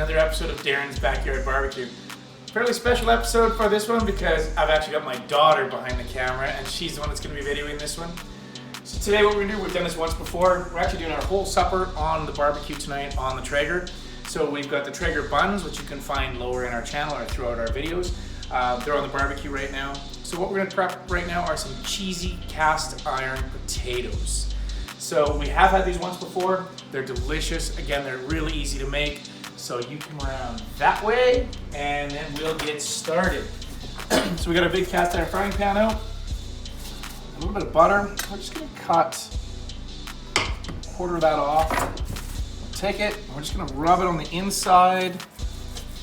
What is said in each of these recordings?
another episode of Darren's Backyard Barbecue. Fairly special episode for this one because I've actually got my daughter behind the camera and she's the one that's going to be videoing this one. So today what we're going to do, we've done this once before, we're actually doing our whole supper on the barbecue tonight on the Traeger. So we've got the Traeger buns, which you can find lower in our channel or throughout our videos. They're on the barbecue right now. So what we're going to prep right now are some cheesy cast iron potatoes. So we have had these once before. They're delicious. Again, they're really easy to make. So you come around that way and then we'll get started. So we got our big cast iron frying pan out. A little bit of butter. We're just gonna cut a quarter of that off. We'll take it, and we're just gonna rub it on the inside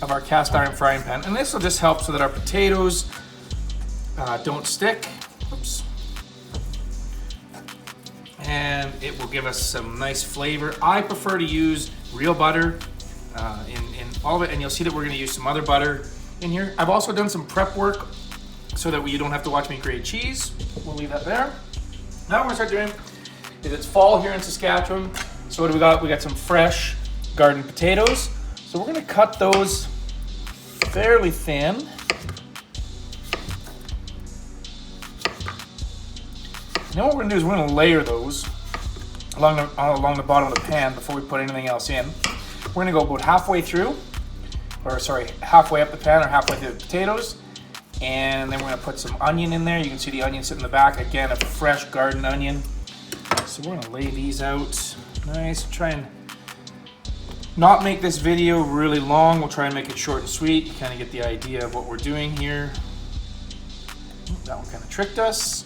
of our cast iron frying pan. And this will just help so that our potatoes don't stick. Oops. And it will give us some nice flavor. I prefer to use real butter in all of it, and you'll see that we're gonna use some other butter in here. I've also done some prep work so that you don't have to watch me grate cheese. We'll leave that there. Now what we're gonna start doing is it's fall here in Saskatchewan. So what do we got? We got some fresh garden potatoes. So we're gonna cut those fairly thin. Now what we're gonna do is we're gonna layer those along the bottom of the pan before we put anything else in. We're gonna go about halfway through, or sorry, halfway up the pan or halfway through the potatoes. And then we're gonna put some onion in there. You can see the onion sitting in the back. Again, a fresh garden onion. So we're gonna lay these out nice. Try and not make this video really long. We'll try and make it short and sweet. You kind of get the idea of what we're doing here. That one kind of tricked us.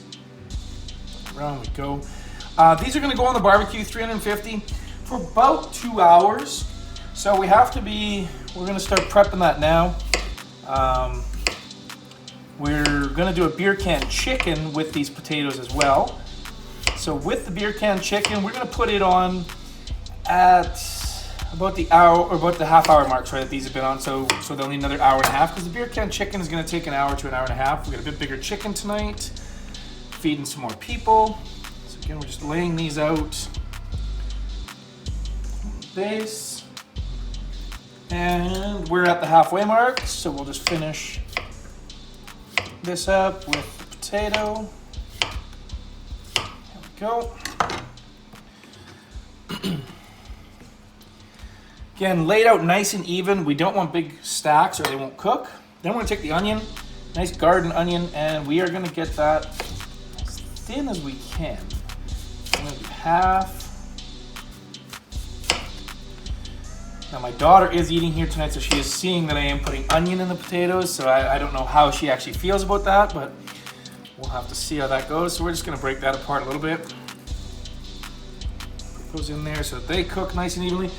Around we go. These are gonna go on the barbecue, 350 for about 2 hours. So we're gonna start prepping that now. We're gonna do a beer can chicken with these potatoes as well. So with the beer can chicken, we're gonna put it on at about the hour, or about the half hour mark, sorry, that these have been on. So they'll need another hour and a half because the beer can chicken is gonna take an hour to an hour and a half. We got a bit bigger chicken tonight, feeding some more people. So again, we're just laying these out. Base. And we're at the halfway mark, so we'll just finish this up with the potato. There we go. Again, laid out nice and even. We don't want big stacks or they won't cook. Then we're gonna take the onion, nice garden onion, and we are gonna get that as thin as we can. I'm gonna do half. Now my daughter is eating here tonight, so she is seeing that I am putting onion in the potatoes, so I don't know how she actually feels about that, but we'll have to see how that goes. So we're just gonna break that apart a little bit. Put those in there so that they cook nice and evenly.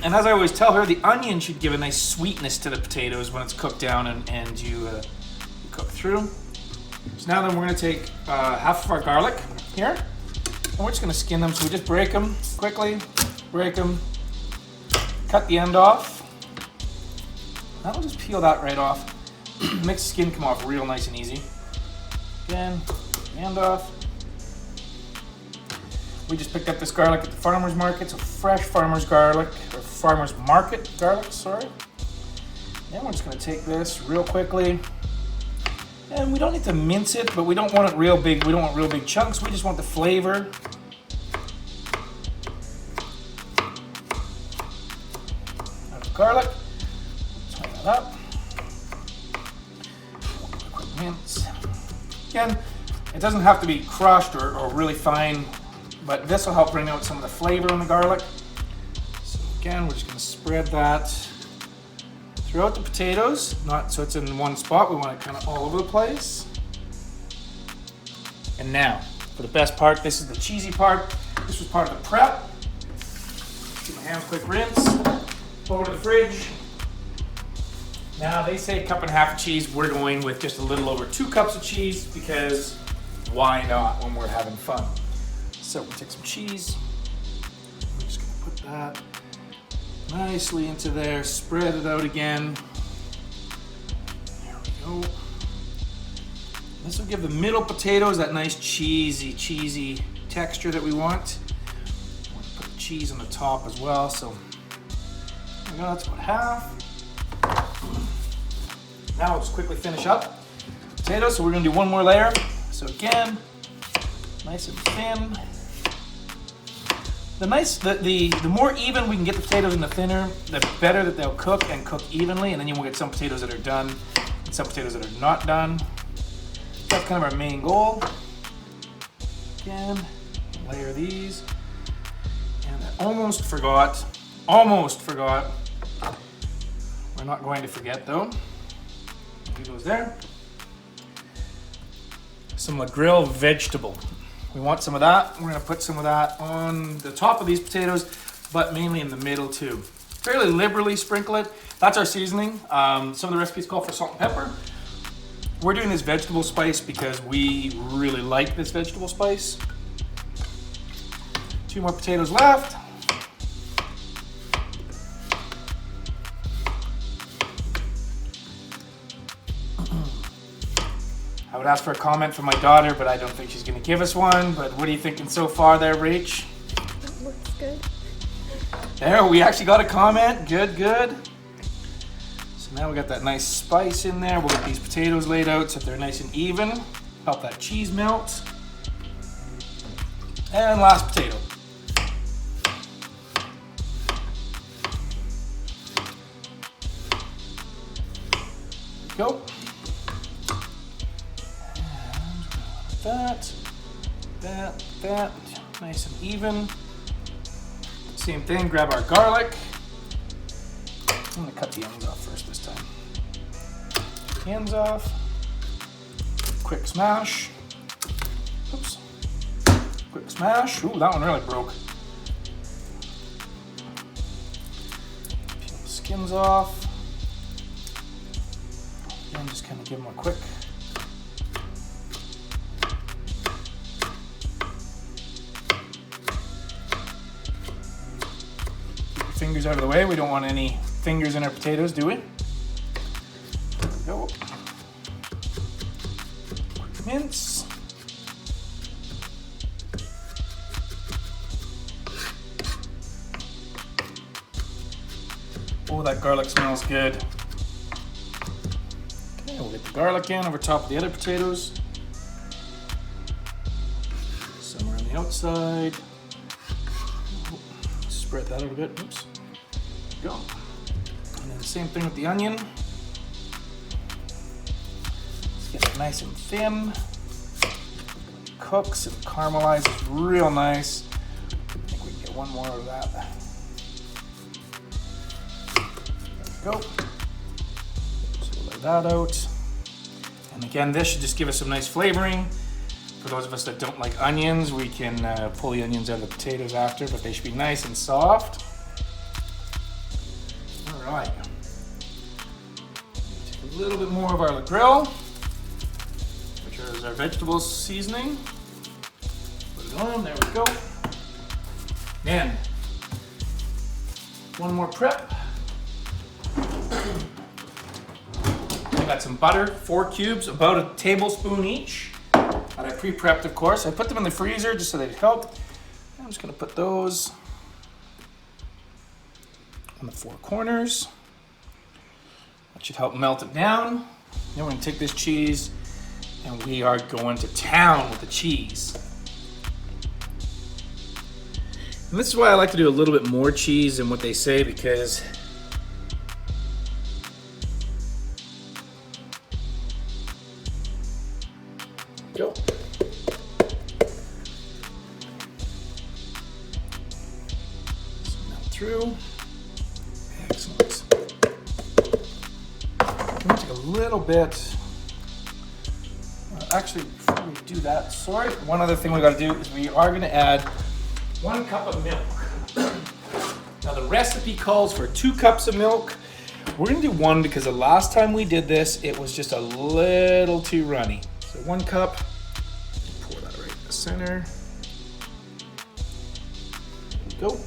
And as I always tell her, the onion should give a nice sweetness to the potatoes when it's cooked down and you cook through. So now then we're gonna take half of our garlic here, and we're just gonna skin them. So we just break them quickly, break them, cut the end off. That'll just peel that right off. Makes the skin come off real nice and easy. Again, the end off. We just picked up this garlic at the farmer's market, so fresh farmer's garlic, or farmer's market garlic, sorry. And we're just gonna take this real quickly. And we don't need to mince it, but we don't want it real big. We don't want real big chunks. We just want the flavor. Garlic, tie that up. Quick mince. Again, it doesn't have to be crushed or really fine, but this will help bring out some of the flavor in the garlic. So again, we're just going to spread that throughout the potatoes, not so it's in one spot. We want it kind of all over the place. And now, for the best part, this is the cheesy part. This was part of the prep. Get my hands quick rinse. Over to the fridge. Now they say a cup and a half of cheese. We're going with just a little over 2 cups of cheese because why not when we're having fun? So we'll take some cheese. We're just gonna put that nicely into there, spread it out again. There we go. This will give the middle potatoes that nice cheesy texture that we want. We'll put cheese on the top as well, so we go, that's about half. Now we'll just quickly finish up potatoes. So we're gonna do one more layer. So again, nice and thin. The more even we can get the potatoes in the thinner, the better that they'll cook and cook evenly, and then you won't get some potatoes that are done and some potatoes that are not done. That's kind of our main goal. Again, layer these. And I almost forgot. We're not going to forget though. Leave those there. Some La Grill vegetable. We want some of that. We're gonna put some of that on the top of these potatoes, but mainly in the middle too. Fairly liberally sprinkle it. That's our seasoning. Some of the recipes call for salt and pepper. We're doing this vegetable spice because we really like this vegetable spice. 2 more potatoes left. I would ask for a comment from my daughter, but I don't think she's going to give us one. But what are you thinking so far there, Rach? It looks good. There, we actually got a comment. Good, good. So now we got that nice spice in there. We'll get these potatoes laid out so that they're nice and even. Help that cheese melt. And last potato. There we go. That, nice and even. Same thing, grab our garlic. I'm gonna cut the ends off first this time. Ends off. Quick smash. Oops. Quick smash. Ooh, that one really broke. Peel the skins off. And just kind of give them a quick. Fingers out of the way. We don't want any fingers in our potatoes, do we? There we go. Quick mince. Oh, that garlic smells good. Okay, we'll get the garlic in over top of the other potatoes. Some around the outside. Spread that out a bit. Oops. There we go. And then the same thing with the onion. Let's get it nice and thin. Cooks and caramelizes real nice. I think we can get one more of that. There we go. So we'll lay that out. And again, this should just give us some nice flavoring. For those of us that don't like onions, we can pull the onions out of the potatoes after, but they should be nice and soft. All right. Take a little bit more of our La Grill, which is our vegetable seasoning. Put it on, there we go. Then, one more prep. I got some butter, 4 cubes, about a tablespoon each. That I pre-prepped, of course. I put them in the freezer just so they'd help. I'm just gonna put those on the 4 corners. That should help melt it down. Then we're gonna take this cheese and we are going to town with the cheese. And this is why I like to do a little bit more cheese than what they say, because go. Melt through. Excellent. I'm gonna take a little bit. Actually, before we do that, sorry. One other thing we gotta do is we are gonna add 1 cup of milk. Now the recipe calls for 2 cups of milk. We're gonna do 1 because the last time we did this, it was just a little too runny. So 1 cup, pour that right in the center. There we go.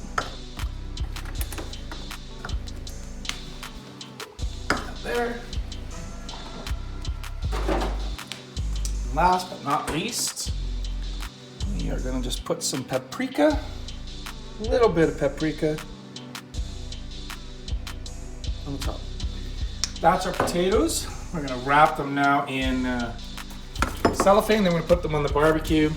There. Last but not least, we are gonna just put some paprika, a little bit of paprika on the top. That's our potatoes. We're gonna wrap them now in cellophane, then we're gonna put them on the barbecue.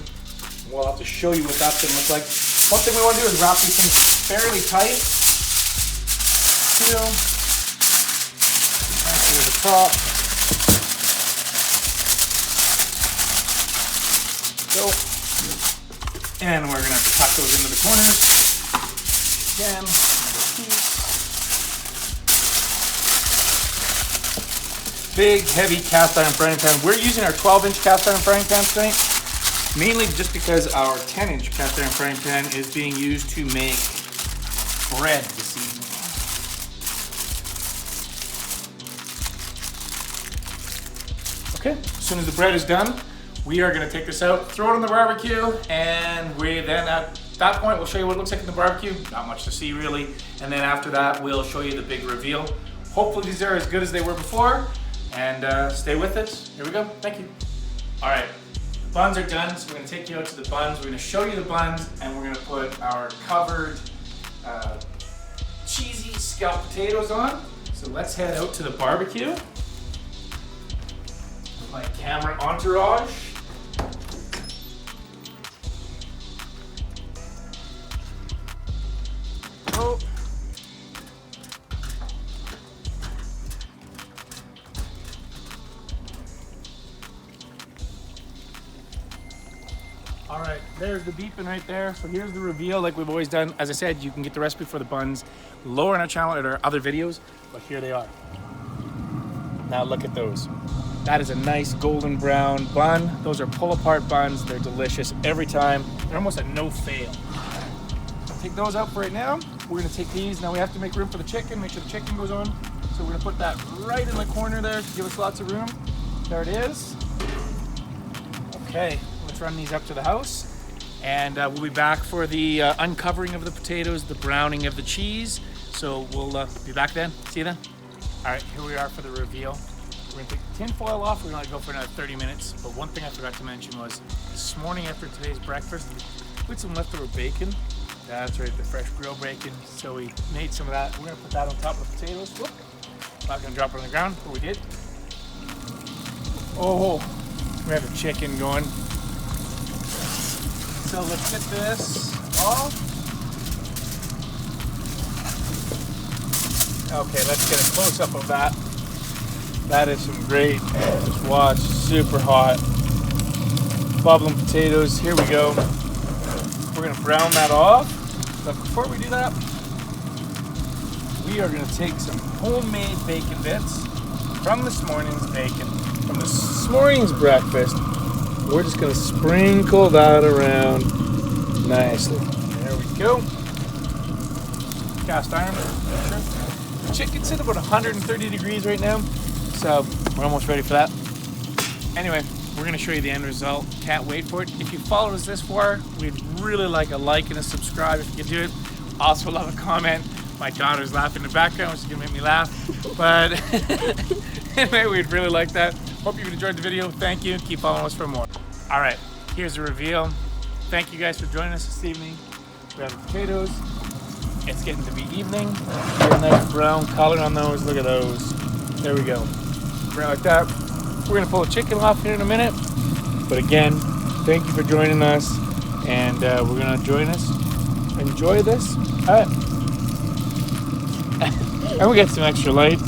We'll have to show you what that's gonna look like. One thing we wanna do is wrap these things fairly tight. Seal. Nice to the top. Go. And we're gonna tuck those into the corners. Again, another piece. Big, heavy cast iron frying pan. We're using our 12-inch cast iron frying pan tonight, mainly just because our 10-inch cast iron frying pan is being used to make bread this evening. Okay, as soon as the bread is done, we are gonna take this out, throw it on the barbecue, and we then at that point we'll show you what it looks like in the barbecue. Not much to see really. And then after that, we'll show you the big reveal. Hopefully these are as good as they were before. And stay with us. Here we go. Thank you. All right, the buns are done, so we're gonna take you out to the buns. We're gonna show you the buns, and we're gonna put our covered cheesy scalloped potatoes on. So let's head out to the barbecue with my camera entourage. Oh. All right, there's the beeping right there. So here's the reveal like we've always done. As I said, you can get the recipe for the buns lower on our channel at our other videos, but here they are. Now look at those. That is a nice golden brown bun. Those are pull apart buns. They're delicious every time. They're almost a no fail. I'll take those out for right now. We're gonna take these. Now we have to make room for the chicken, make sure the chicken goes on. So we're gonna put that right in the corner there to give us lots of room. There it is. Okay. Let's run these up to the house, and we'll be back for the uncovering of the potatoes, the browning of the cheese. So we'll be back then. See you then. All right, here we are for the reveal. We're gonna take the tin foil off. We're gonna go for another 30 minutes. But one thing I forgot to mention was this morning after today's breakfast, we had some leftover bacon. That's right, the fresh grill bacon. So we made some of that. We're gonna put that on top of the potatoes. Whoop. Not gonna drop it on the ground, but we did. Oh, we have a chicken going. So let's get this off. Okay, let's get a close-up of that. That is some great, just watch, super hot. Bubbling potatoes, here we go. We're gonna brown that off. But before we do that, we are gonna take some homemade bacon bits from this morning's bacon, from this morning's breakfast. We're just gonna sprinkle that around nicely. There we go. Cast iron. Sure. The chicken's at about 130 degrees right now, so we're almost ready for that. Anyway, we're gonna show you the end result. Can't wait for it. If you followed us this far, we'd really like a like and a subscribe if you could do it. Also love a comment. My daughter's laughing in the background, which is gonna make me laugh. But anyway, we'd really like that. Hope you've enjoyed the video. Thank you. Keep following us for more. All right, here's the reveal. Thank you guys for joining us this evening. We have the potatoes. It's getting to be evening. Get a nice brown color on those. Look at those. There we go. Right like that. We're gonna pull the chicken off here in a minute. But again, thank you for joining us. And we're gonna enjoy this. All right. And we got some extra light.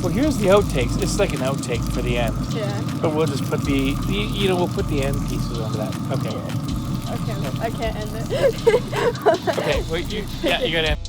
Well, here's the outtakes. It's like an outtake for the end. Yeah. But we'll just put we'll put the end pieces onto that. Okay. Okay. I can't end it. Okay. Wait. You gotta end.